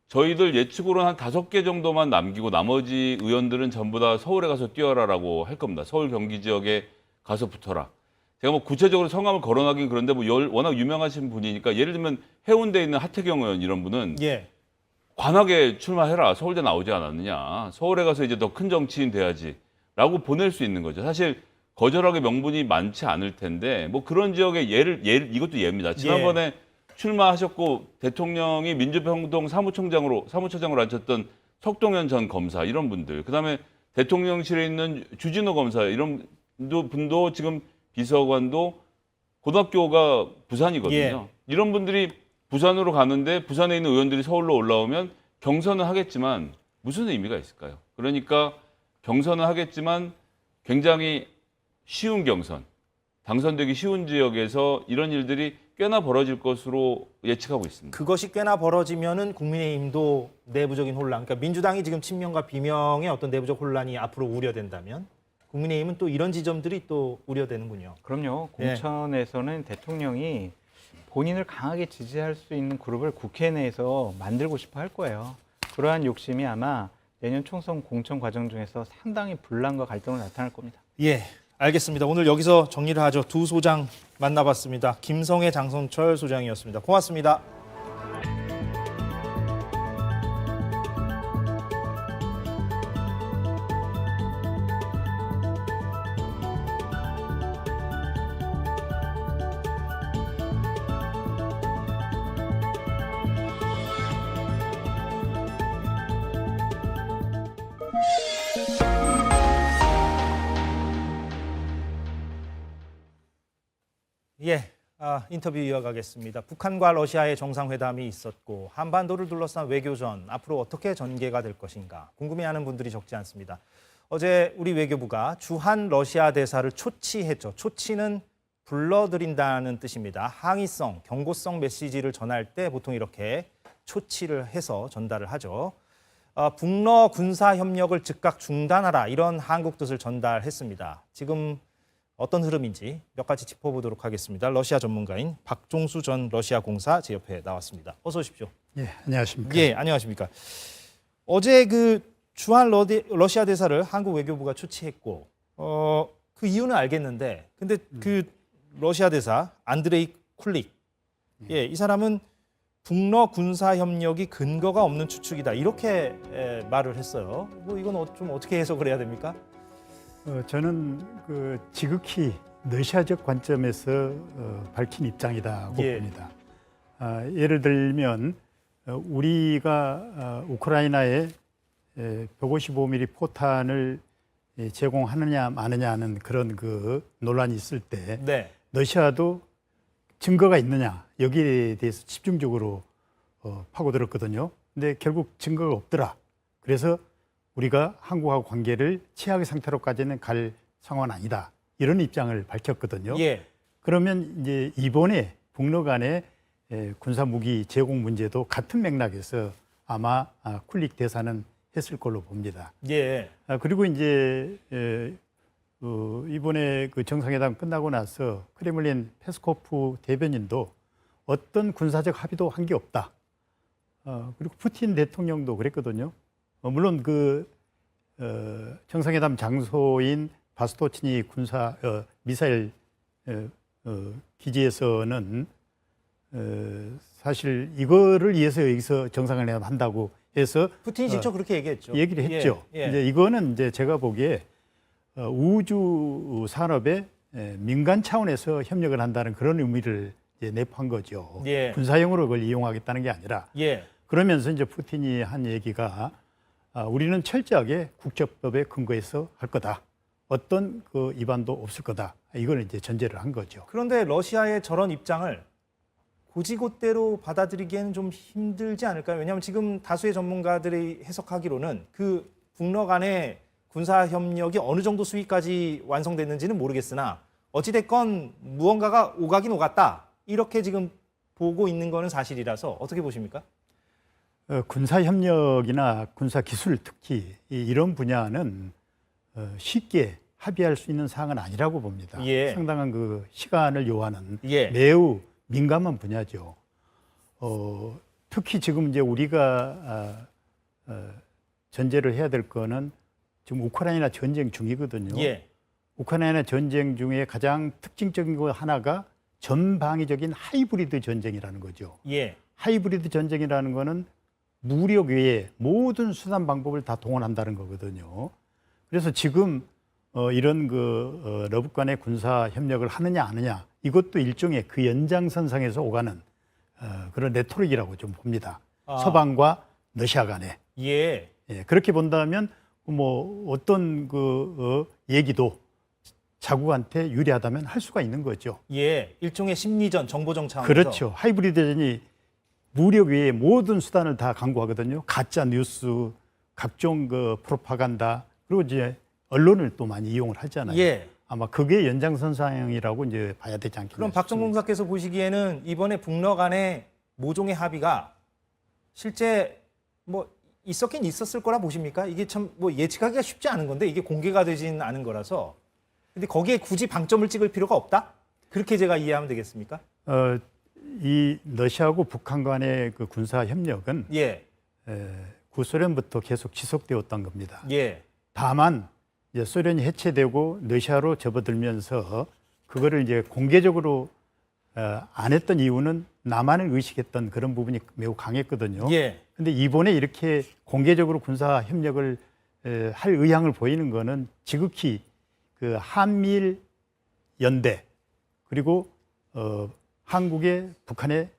저희들 예측으로는 한 5개 정도만 남기고 나머지 의원들은 전부 다 서울에 가서 뛰어라라고 할 겁니다. 서울 경기 지역에 가서 붙어라. 제가 뭐 구체적으로 성함을 거론하긴 그런데 뭐 워낙 유명하신 분이니까 예를 들면 해운대에 있는 하태경 의원 이런 분은 예. 관악에 출마해라. 서울대 나오지 않았느냐. 서울에 가서 이제 더 큰 정치인 돼야지. 라고 보낼 수 있는 거죠. 사실 거절하게 명분이 많지 않을 텐데 뭐 그런 지역의 예를 이것도 예입니다. 지난번에 출마하셨고 대통령이 민주평통 사무처장으로 앉혔던 석동현 전 검사 이런 분들, 그다음에 대통령실에 있는 주진호 검사 이런 분도 지금 비서관도 고등학교가 부산이거든요. 예. 이런 분들이 부산으로 가는데 부산에 있는 의원들이 서울로 올라오면 경선은 하겠지만 무슨 의미가 있을까요? 그러니까 경선은 하겠지만 굉장히 쉬운 경선, 당선되기 쉬운 지역에서 이런 일들이 꽤나 벌어질 것으로 예측하고 있습니다. 그것이 꽤나 벌어지면은 국민의힘도 내부적인 혼란, 그러니까 민주당이 지금 친명과 비명의 어떤 내부적 혼란이 앞으로 우려된다면 국민의힘은 또 이런 지점들이 또 우려되는군요. 그럼요. 예. 공천에서는 대통령이 본인을 강하게 지지할 수 있는 그룹을 국회 내에서 만들고 싶어 할 거예요. 그러한 욕심이 아마 내년 총선 공천 과정 중에서 상당히 분란과 갈등으로 나타날 겁니다. 예, 알겠습니다. 오늘 여기서 정리를 하죠. 두 소장 만나봤습니다. 김성애, 장성철 소장이었습니다. 고맙습니다. 예, 인터뷰 이어가겠습니다. 북한과 러시아의 정상회담이 있었고 한반도를 둘러싼 외교전 앞으로 어떻게 전개가 될 것인가 궁금해하는 분들이 적지 않습니다. 어제 우리 외교부가 주한 러시아 대사를 초치했죠. 초치는 불러들인다는 뜻입니다. 항의성, 경고성 메시지를 전할 때 보통 이렇게 초치를 해서 전달을 하죠. 북러 군사 협력을 즉각 중단하라 이런 한국 뜻을 전달했습니다. 지금 어떤 흐름인지 몇 가지 짚어보도록 하겠습니다. 러시아 전문가인 박종수 전 러시아 공사 제 옆에 나왔습니다. 어서 오십시오. 예, 안녕하십니까. 예, 안녕하십니까. 어제 그 주한 러시아 대사를 한국 외교부가 초치했고, 그 이유는 알겠는데, 근데 그 러시아 대사 안드레이 쿨릭, 예, 이 사람은 북러 군사 협력이 근거가 없는 추측이다 이렇게 말을 했어요. 뭐 이건 좀 어떻게 해석을 해야 됩니까? 저는 그 지극히 러시아적 관점에서 밝힌 입장이라고 예. 봅니다. 예를 들면 우리가 우크라이나에 155mm 포탄을 제공하느냐 마느냐는 그런 그 논란이 있을 때 네. 러시아도 증거가 있느냐 여기에 대해서 집중적으로 파고들었거든요. 근데 결국 증거가 없더라. 그래서 우리가 한국하고 관계를 최악의 상태로까지는 갈 상황은 아니다. 이런 입장을 밝혔거든요. 예. 그러면 이제 이번에 북러 간의 군사 무기 제공 문제도 같은 맥락에서 아마 쿨릭 대사는 했을 걸로 봅니다. 예. 그리고 이제 이번에 그 정상회담 끝나고 나서 크레물린 페스코프 대변인도 어떤 군사적 합의도 한 게 없다. 그리고 푸틴 대통령도 그랬거든요. 물론 그 정상회담 장소인 바스토치니 군사 미사일 기지에서는 사실 이거를 위해서 여기서 정상회담 한다고 해서 푸틴이 직접 그렇게 얘기했죠. 얘기를 했죠. 예. 이제 이거는 이제 제가 보기에 우주 산업에 민간 차원에서 협력을 한다는 그런 의미를 이제 내포한 거죠. 예. 군사용으로 그걸 이용하겠다는 게 아니라 예. 그러면서 이제 푸틴이 한 얘기가 우리는 철저하게 국제법에 근거해서 할 거다. 어떤 그 위반도 없을 거다. 이걸 이제 전제를 한 거죠. 그런데 러시아의 저런 입장을 고지고대로 받아들이기에는 좀 힘들지 않을까요? 왜냐하면 지금 다수의 전문가들이 해석하기로는 그 북러 간의 군사 협력이 어느 정도 수위까지 완성됐는지는 모르겠으나 어찌됐건 무언가가 오가긴 오갔다. 이렇게 지금 보고 있는 거는 사실이라서 어떻게 보십니까? 군사 협력이나 군사 기술 특히 이런 분야는 쉽게 합의할 수 있는 사항은 아니라고 봅니다. 예. 상당한 그 시간을 요하는 예. 매우 민감한 분야죠. 특히 지금 이제 우리가 전제를 해야 될 거는 지금 우크라이나 전쟁 중이거든요. 예. 우크라이나 전쟁 중에 가장 특징적인 것 하나가 전방위적인 하이브리드 전쟁이라는 거죠. 예. 하이브리드 전쟁이라는 거는 무력 외에 모든 수단 방법을 다 동원한다는 거거든요. 그래서 지금 이런 그 러북 간의 군사 협력을 하느냐 안 하느냐 이것도 일종의 그 연장선상에서 오가는 그런 레토릭이라고 좀 봅니다. 서방과 러시아 간에. 예. 예, 그렇게 본다면 뭐 어떤 그 얘기도 자국한테 유리하다면 할 수가 있는 거죠. 예. 일종의 심리전, 정보정 차원에서. 그렇죠. 하이브리드전이 무력 외에 모든 수단을 다 강구하거든요. 가짜 뉴스, 각종 그 프로파간다, 그리고 이제 언론을 또 많이 이용을 하잖아요. 예. 아마 그게 연장선상이라고 이제 봐야 되지 않겠나. 그럼 박정공 사께서 보시기에는 이번에 북러 간의 모종의 합의가 실제 뭐 있었긴 있었을 거라 보십니까? 이게 참 뭐 예측하기가 쉽지 않은 건데 이게 공개가 되진 않은 거라서. 근데 거기에 굳이 방점을 찍을 필요가 없다? 그렇게 제가 이해하면 되겠습니까? 이 러시아하고 북한 간의 그 군사 협력은 예. 구소련부터 계속 지속되었던 겁니다. 예. 다만 이제 소련이 해체되고 러시아로 접어들면서 그거를 이제 공개적으로 안 했던 이유는 남한을 의식했던 그런 부분이 매우 강했거든요. 예. 근데 이번에 이렇게 공개적으로 군사 협력을 할 의향을 보이는 거는 지극히 그 한미일 연대 그리고 한국의 북한의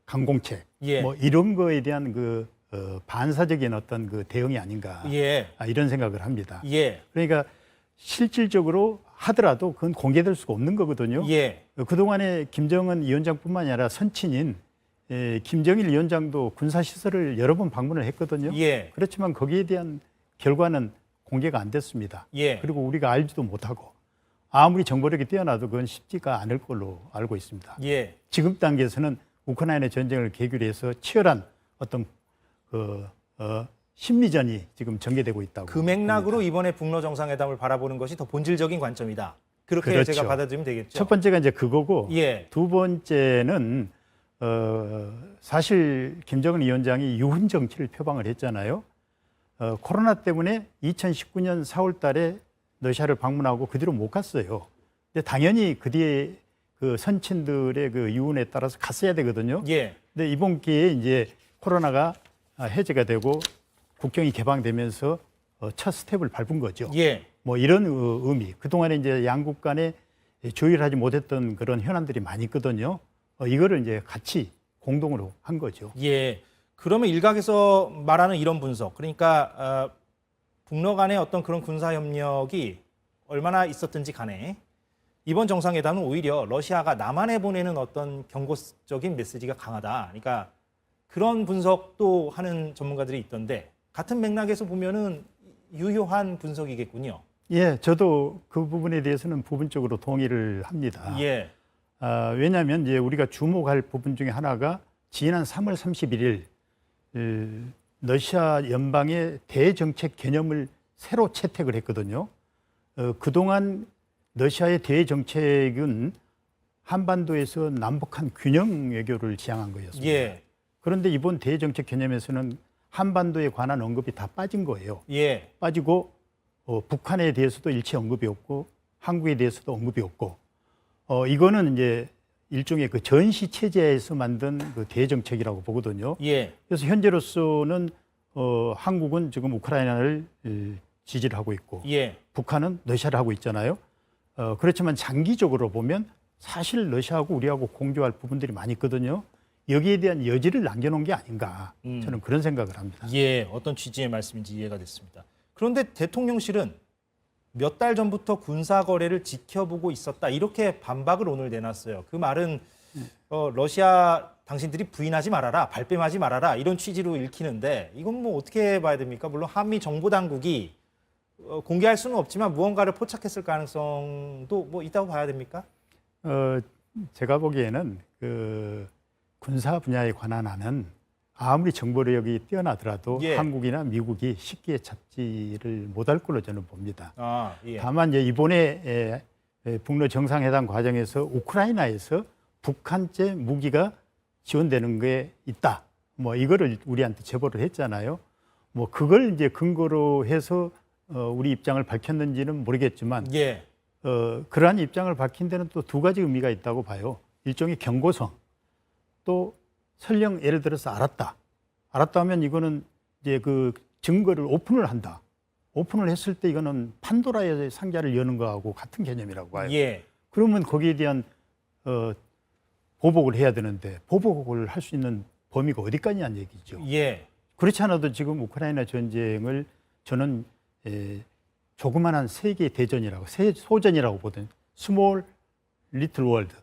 강공책 예. 뭐 이런 거에 대한 그 반사적인 어떤 그 대응이 아닌가 예. 이런 생각을 합니다. 예. 그러니까 실질적으로 하더라도 그건 공개될 수가 없는 거거든요. 예. 그동안에 김정은 위원장뿐만 아니라 선친인 김정일 위원장도 군사시설을 여러 번 방문을 했거든요. 예. 그렇지만 거기에 대한 결과는 공개가 안 됐습니다. 예. 그리고 우리가 알지도 못하고 아무리 정보력이 뛰어나도 그건 쉽지가 않을 걸로 알고 있습니다. 예. 지금 단계에서는 우크라이나 전쟁을 계기로 해서 치열한 어떤 심리전이 지금 전개되고 있다고. 그 맥락으로 봅니다. 이번에 북러 정상회담을 바라보는 것이 더 본질적인 관점이다. 그렇게 그렇죠. 제가 받아들이면 되겠죠. 첫 번째가 이제 그거고 예. 두 번째는 사실 김정은 위원장이 유훈 정치를 표방을 했잖아요. 코로나 때문에 2019년 4월 달에 러시아를 방문하고 그 뒤로 못 갔어요. 근데 당연히 그 뒤에 그 선친들의 그 유언에 따라서 갔어야 되거든요. 예. 근데 이번 기회에 이제 코로나가 해제가 되고 국경이 개방되면서 첫 스텝을 밟은 거죠. 예. 뭐 이런 의미. 그동안에 이제 양국 간에 조율하지 못했던 그런 현안들이 많이 있거든요. 이거를 이제 같이 공동으로 한 거죠. 예. 그러면 일각에서 말하는 이런 분석, 그러니까 북러 간의 어떤 그런 군사 협력이 얼마나 있었든지 간에 이번 정상회담은 오히려 러시아가 남한에 보내는 어떤 경고적인 메시지가 강하다. 그러니까 그런 분석도 하는 전문가들이 있던데 같은 맥락에서 보면은 유효한 분석이겠군요. 예, 저도 그 부분에 대해서는 부분적으로 동의를 합니다. 예. 왜냐하면 이제 우리가 주목할 부분 중에 하나가 지난 3월 31일 러시아 연방의 대정책 개념을 새로 채택을 했거든요. 그동안 러시아의 대정책은 한반도에서 남북한 균형 외교를 지향한 거였습니다. 예. 그런데 이번 대정책 개념에서는 한반도에 관한 언급이 다 빠진 거예요. 예. 빠지고 북한에 대해서도 일체 언급이 없고 한국에 대해서도 언급이 없고 이거는 이제 일종의 그 전시 체제에서 만든 그 대정책이라고 보거든요. 예. 그래서 현재로서는 한국은 지금 우크라이나를 지지를 하고 있고 예. 북한은 러시아를 하고 있잖아요. 그렇지만 장기적으로 보면 사실 러시아하고 우리하고 공조할 부분들이 많이 있거든요. 여기에 대한 여지를 남겨놓은 게 아닌가 저는 그런 생각을 합니다. 예. 어떤 취지의 말씀인지 이해가 됐습니다. 그런데 대통령실은 몇 달 전부터 군사 거래를 지켜보고 있었다. 이렇게 반박을 오늘 내놨어요. 그 말은 러시아 당신들이 부인하지 말아라, 발뺌하지 말아라 이런 취지로 읽히는데 이건 뭐 어떻게 봐야 됩니까? 물론 한미 정보 당국이 공개할 수는 없지만 무언가를 포착했을 가능성도 뭐 있다고 봐야 됩니까? 제가 보기에는 그 군사 분야에 관한 한은 아무리 정보력이 뛰어나더라도 예. 한국이나 미국이 쉽게 잡지를 못할 걸로 저는 봅니다. 아, 예. 다만 이제 이번에 북러 정상회담 과정에서 우크라이나에서 북한제 무기가 지원되는 게 있다. 뭐 이거를 우리한테 제보를 했잖아요. 뭐 그걸 이제 근거로 해서 우리 입장을 밝혔는지는 모르겠지만 예. 그러한 입장을 밝힌 데는 또 두 가지 의미가 있다고 봐요. 일종의 경고성. 또 설령 예를 들어서 알았다 하면 이거는 이제 그 증거를 오픈을 한다. 오픈을 했을 때 이거는 판도라의 상자를 여는 거하고 같은 개념이라고 봐요. 예. 그러면 거기에 대한 보복을 해야 되는데 보복을 할 수 있는 범위가 어디까지냐는 얘기죠. 예. 그렇지 않아도 지금 우크라이나 전쟁을 저는 조그만한 세계 대전이라고 소전이라고 보든 스몰 리틀 월드,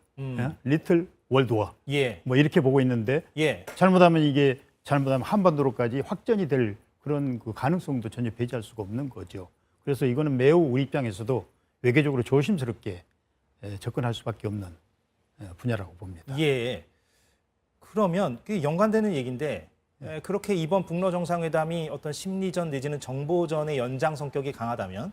리틀 월드워 예. 뭐 이렇게 보고 있는데 예. 잘못하면 한반도로까지 확전이 될 그런 그 가능성도 전혀 배제할 수가 없는 거죠. 그래서 이거는 매우 우리 입장에서도 외교적으로 조심스럽게 접근할 수밖에 없는 분야라고 봅니다. 예. 그러면 그 연관되는 얘기인데 그렇게 이번 북러 정상회담이 어떤 심리전 내지는 정보전의 연장 성격이 강하다면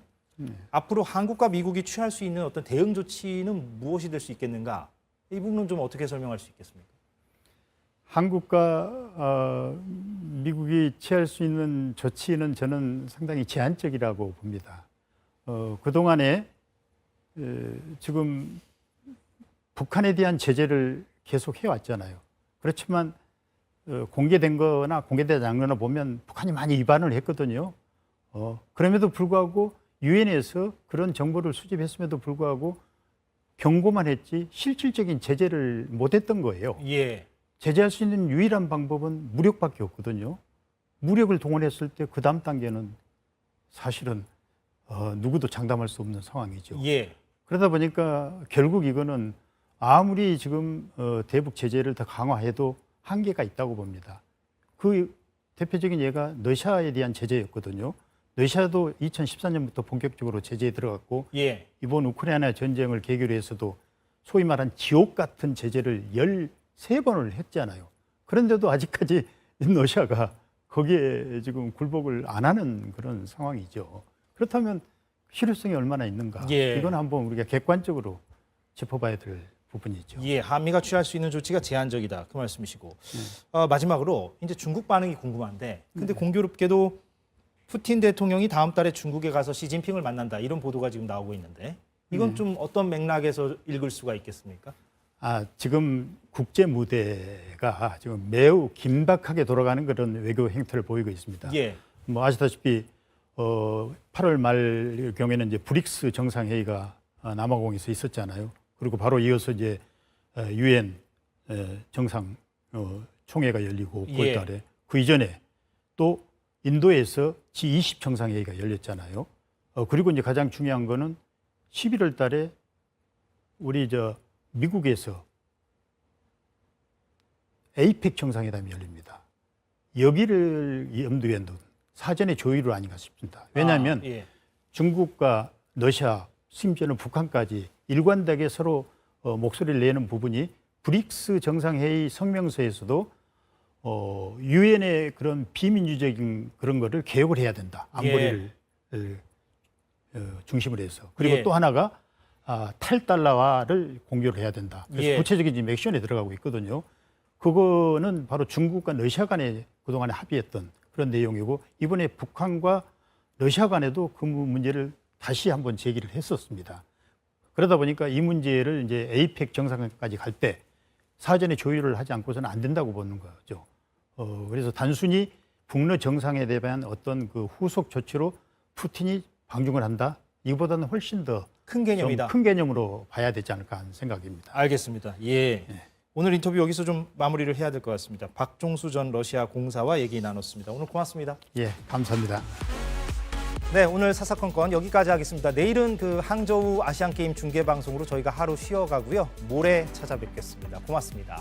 앞으로 한국과 미국이 취할 수 있는 어떤 대응 조치는 무엇이 될 수 있겠는가? 이 부분은 좀 어떻게 설명할 수 있겠습니까? 한국과 미국이 취할 수 있는 조치는 저는 상당히 제한적이라고 봅니다. 그동안에 지금 북한에 대한 제재를 계속 해왔잖아요. 그렇지만 공개된 거나 공개되지 않은 거나 보면 북한이 많이 위반을 했거든요. 그럼에도 불구하고 유엔에서 그런 정보를 수집했음에도 불구하고 경고만 했지 실질적인 제재를 못했던 거예요. 예. 제재할 수 있는 유일한 방법은 무력밖에 없거든요. 무력을 동원했을 때 그 다음 단계는 사실은 누구도 장담할 수 없는 상황이죠. 예. 그러다 보니까 결국 이거는 아무리 지금 대북 제재를 더 강화해도 한계가 있다고 봅니다. 그 대표적인 예가 러시아에 대한 제재였거든요. 러시아도 2014년부터 본격적으로 제재에 들어갔고 예. 이번 우크라이나 전쟁을 계기로 해서도 소위 말한 지옥 같은 제재를 13번을 했잖아요. 그런데도 아직까지 러시아가 거기에 지금 굴복을 안 하는 그런 상황이죠. 그렇다면 실효성이 얼마나 있는가? 예. 이건 한번 우리가 객관적으로 짚어봐야 될 부분이죠. 예, 한미가 취할 수 있는 조치가 제한적이다. 그 말씀이시고. 마지막으로 이제 중국 반응이 궁금한데 근데 공교롭게도 푸틴 대통령이 다음 달에 중국에 가서 시진핑을 만난다. 이런 보도가 지금 나오고 있는데 이건 좀 어떤 맥락에서 읽을 수가 있겠습니까? 지금 국제 무대가 지금 매우 긴박하게 돌아가는 그런 외교 행태를 보이고 있습니다. 예. 뭐 아시다시피 8월 말 경우에는 이제 브릭스 정상회의가 남아공에서 있었잖아요. 그리고 바로 이어서 이제 유엔 정상 총회가 열리고 9월 달에 그 이전에 또 인도에서 G20 정상회의가 열렸잖아요. 그리고 이제 가장 중요한 거는 11월 달에 우리 미국에서 에이펙 정상회담이 열립니다. 여기를 염두에 둔 사전의 조율을 아닌가 싶습니다. 왜냐하면 예. 중국과 러시아, 심지어는 북한까지 일관되게 서로 목소리를 내는 부분이 브릭스 정상회의 성명서에서도 유엔의 그런 비민주적인 그런 거를 개혁을 해야 된다. 안보리를 중심으로 해서. 그리고 예. 또 하나가 탈달러화를 공유를 해야 된다. 그래서 예. 구체적인 지금 액션에 들어가고 있거든요. 그거는 바로 중국과 러시아 간에 그동안에 합의했던 그런 내용이고 이번에 북한과 러시아 간에도 그 문제를 다시 한번 제기를 했었습니다. 그러다 보니까 이 문제를 이제 에이펙 정상까지 갈 때 사전에 조율을 하지 않고서는 안 된다고 보는 거죠. 그래서 단순히 북러 정상에 대한 어떤 그 후속 조치로 푸틴이 방중을 한다? 이보다는 훨씬 더 큰 개념이다. 큰 개념으로 봐야 되지 않을까 하는 생각입니다. 알겠습니다. 예. 오늘 인터뷰 여기서 좀 마무리를 해야 될 것 같습니다. 박종수 전 러시아 공사와 얘기 나눴습니다. 오늘 고맙습니다. 예, 감사합니다. 네, 오늘 사사건건 여기까지 하겠습니다. 내일은 그 항저우 아시안 게임 중계 방송으로 저희가 하루 쉬어가고요. 모레 찾아뵙겠습니다. 고맙습니다.